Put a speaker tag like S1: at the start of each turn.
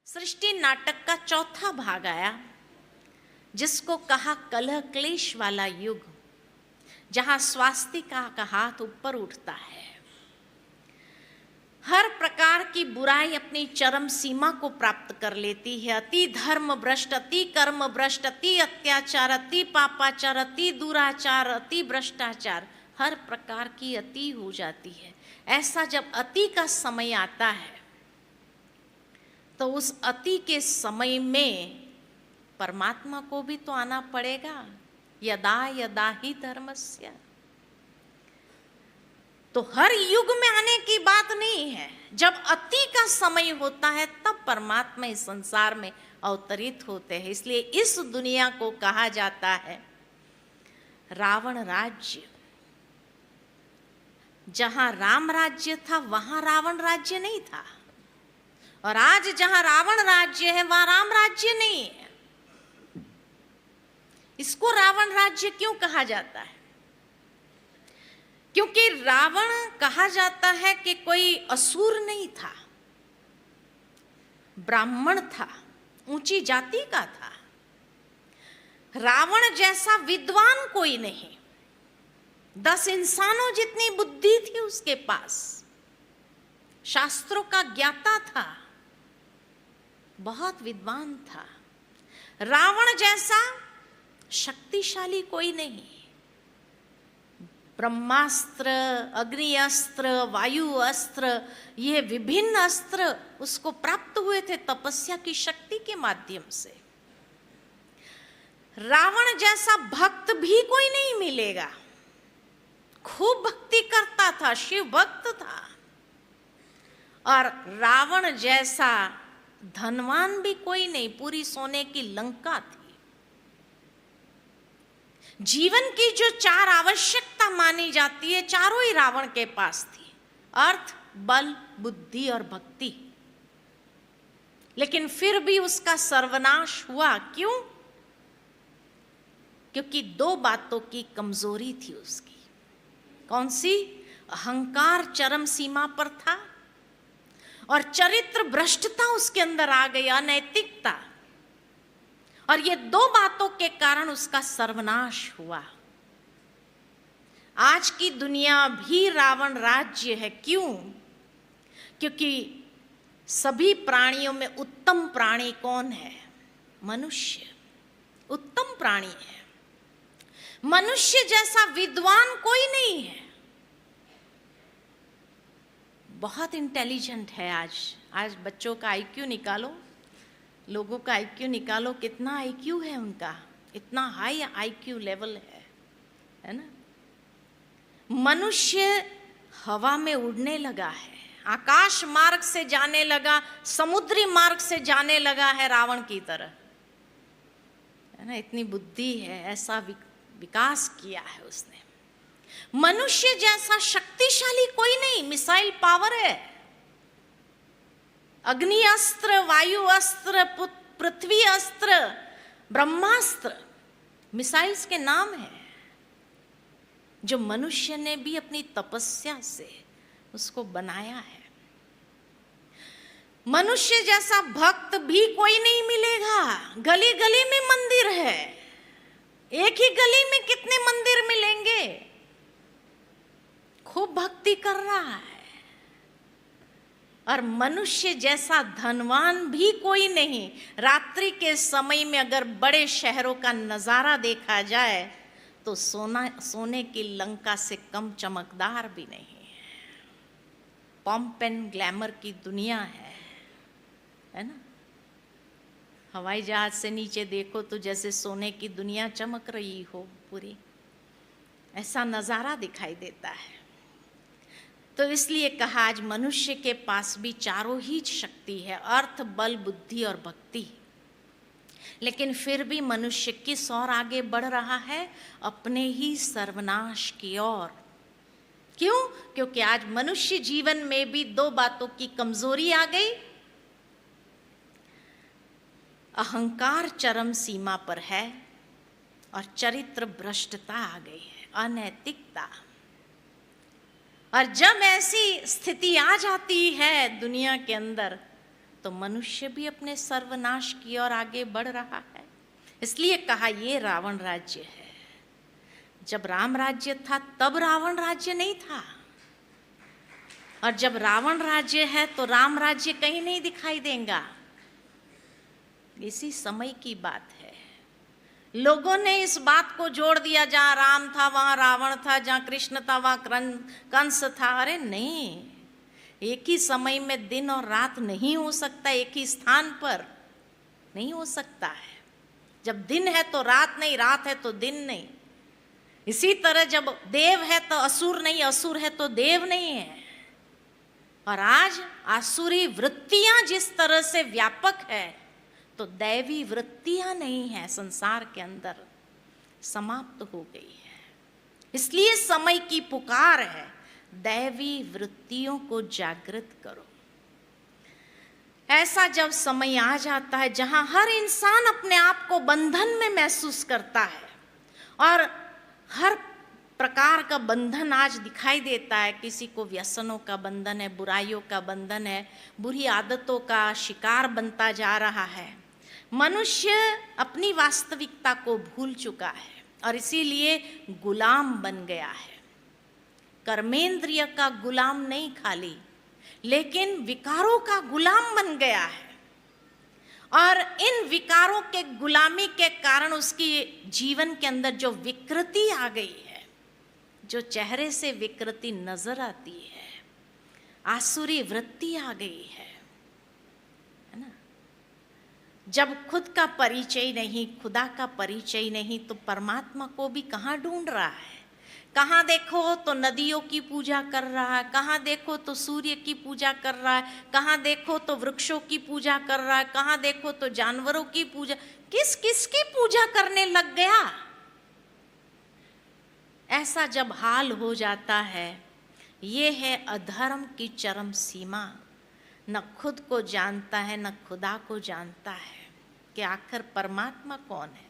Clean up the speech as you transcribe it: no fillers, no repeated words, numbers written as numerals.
S1: सृष्टि नाटक का चौथा भाग आया, जिसको कहा कलह क्लेश वाला युग, जहां स्वास्तिका का हाथ ऊपर उठता है। हर प्रकार की बुराई अपनी चरम सीमा को प्राप्त कर लेती है। अति धर्म भ्रष्ट, अति कर्म भ्रष्ट, अति अत्याचार, अति पापाचार, अति दुराचार, अति भ्रष्टाचार, हर प्रकार की अति हो जाती है। ऐसा जब अति का समय आता है तो उस अति के समय में परमात्मा को भी तो आना पड़ेगा। यदा यदा ही धर्मस्य, तो हर युग में आने की बात नहीं है। जब अति का समय होता है तब परमात्मा इस संसार में अवतरित होते हैं। इसलिए इस दुनिया को कहा जाता है रावण राज्य। जहां राम राज्य था वहां रावण राज्य नहीं था, और आज जहां रावण राज्य है वहां राम राज्य नहीं है। इसको रावण राज्य क्यों कहा जाता है? क्योंकि रावण कहा जाता है कि कोई असुर नहीं था, ब्राह्मण था, ऊंची जाति का था। रावण जैसा विद्वान कोई नहीं, 10 इंसानों जितनी बुद्धि थी उसके पास, शास्त्रों का ज्ञाता था, बहुत विद्वान था। रावण जैसा शक्तिशाली कोई नहीं। ब्रह्मास्त्र, अग्नि अस्त्र, वायु अस्त्र, ये विभिन्न अस्त्र उसको प्राप्त हुए थे तपस्या की शक्ति के माध्यम से। रावण जैसा भक्त भी कोई नहीं मिलेगा। खूब भक्ति करता था, शिव भक्त था। और रावण जैसा धनवान भी कोई नहीं, पूरी सोने की लंका थी। जीवन की जो 4 आवश्यकता मानी जाती है, चारों ही रावण के पास थी। अर्थ, बल, बुद्धि और भक्ति। लेकिन फिर भी उसका सर्वनाश हुआ। क्यों? क्योंकि 2 बातों की कमजोरी थी उसकी। कौन सी? अहंकार चरम सीमा पर था और चरित्र भ्रष्टता उसके अंदर आ गई, अनैतिकता। और ये 2 बातों के कारण उसका सर्वनाश हुआ। आज की दुनिया भी रावण राज्य है। क्यों? क्योंकि सभी प्राणियों में उत्तम प्राणी कौन है? मनुष्य उत्तम प्राणी है। मनुष्य जैसा विद्वान कोई नहीं है। बहुत इंटेलिजेंट है। आज बच्चों का आईक्यू निकालो, लोगों का आईक्यू निकालो, कितना आईक्यू है उनका, इतना हाई आईक्यू लेवल है ना। मनुष्य हवा में उड़ने लगा है, आकाश मार्ग से जाने लगा, समुद्री मार्ग से जाने लगा है रावण की तरह, है ना। इतनी बुद्धि है, ऐसा विकास किया है उसने। मनुष्य जैसा शक्तिशाली कोई नहीं। मिसाइल पावर है, अग्नि अस्त्र, वायु अस्त्र, पृथ्वी अस्त्र, ब्रह्मास्त्र, मिसाइल्स के नाम है, जो मनुष्य ने भी अपनी तपस्या से उसको बनाया है। मनुष्य जैसा भक्त भी कोई नहीं मिलेगा। गली गली में मंदिर है, एक ही गली में कितने मंदिर मिलेंगे। खूब भक्ति कर रहा है। और मनुष्य जैसा धनवान भी कोई नहीं। रात्रि के समय में अगर बड़े शहरों का नजारा देखा जाए तो सोने की लंका से कम चमकदार भी नहीं है। पॉम्प एंड ग्लैमर की दुनिया है ना। हवाई जहाज से नीचे देखो तो जैसे सोने की दुनिया चमक रही हो पूरी, ऐसा नजारा दिखाई देता है। तो इसलिए कहा आज मनुष्य के पास भी चारों ही शक्ति है, अर्थ, बल, बुद्धि और भक्ति। लेकिन फिर भी मनुष्य किस ओर आगे बढ़ रहा है? अपने ही सर्वनाश की ओर। क्यों? क्योंकि आज मनुष्य जीवन में भी 2 बातों की कमजोरी आ गई। अहंकार चरम सीमा पर है और चरित्र भ्रष्टता आ गई है, अनैतिकता। और जब ऐसी स्थिति आ जाती है दुनिया के अंदर, तो मनुष्य भी अपने सर्वनाश की ओर आगे बढ़ रहा है। इसलिए कहा ये रावण राज्य है। जब राम राज्य था तब रावण राज्य नहीं था, और जब रावण राज्य है तो राम राज्य कहीं नहीं दिखाई देगा। इसी समय की बात है। लोगों ने इस बात को जोड़ दिया, जहां राम था वहां रावण था, जहां कृष्ण था वहां कंस था। अरे नहीं, एक ही समय में दिन और रात नहीं हो सकता, एक ही स्थान पर नहीं हो सकता है। जब दिन है तो रात नहीं, रात है तो दिन नहीं। इसी तरह जब देव है तो असुर नहीं, असुर है तो देव नहीं है। और आज आसुरी वृत्तियां जिस तरह से व्यापक है, तो दैवी वृत्तियां नहीं है संसार के अंदर, समाप्त हो गई है। इसलिए समय की पुकार है, दैवी वृत्तियों को जागृत करो। ऐसा जब समय आ जाता है जहां हर इंसान अपने आप को बंधन में महसूस करता है, और हर प्रकार का बंधन आज दिखाई देता है। किसी को व्यसनों का बंधन है, बुराइयों का बंधन है, बुरी आदतों का शिकार बनता जा रहा है। मनुष्य अपनी वास्तविकता को भूल चुका है और इसीलिए गुलाम बन गया है। कर्मेंद्रिय का गुलाम नहीं खाली, लेकिन विकारों का गुलाम बन गया है। और इन विकारों के गुलामी के कारण उसकी जीवन के अंदर जो विकृति आ गई है, जो चेहरे से विकृति नजर आती है, आसुरी वृत्ति आ गई है ना। जब खुद का परिचय नहीं, खुदा का परिचय नहीं, तो परमात्मा को भी कहाँ ढूंढ रहा है। कहाँ देखो तो नदियों की पूजा कर रहा है, कहाँ देखो तो सूर्य की पूजा कर रहा है, कहाँ देखो तो वृक्षों की पूजा कर रहा है, कहाँ देखो तो जानवरों की पूजा। किस किस की पूजा करने लग गया। ऐसा जब हाल हो जाता है, ये है अधर्म की चरम सीमा। न खुद को जानता है, न खुदा को जानता है कि आखिर परमात्मा कौन है।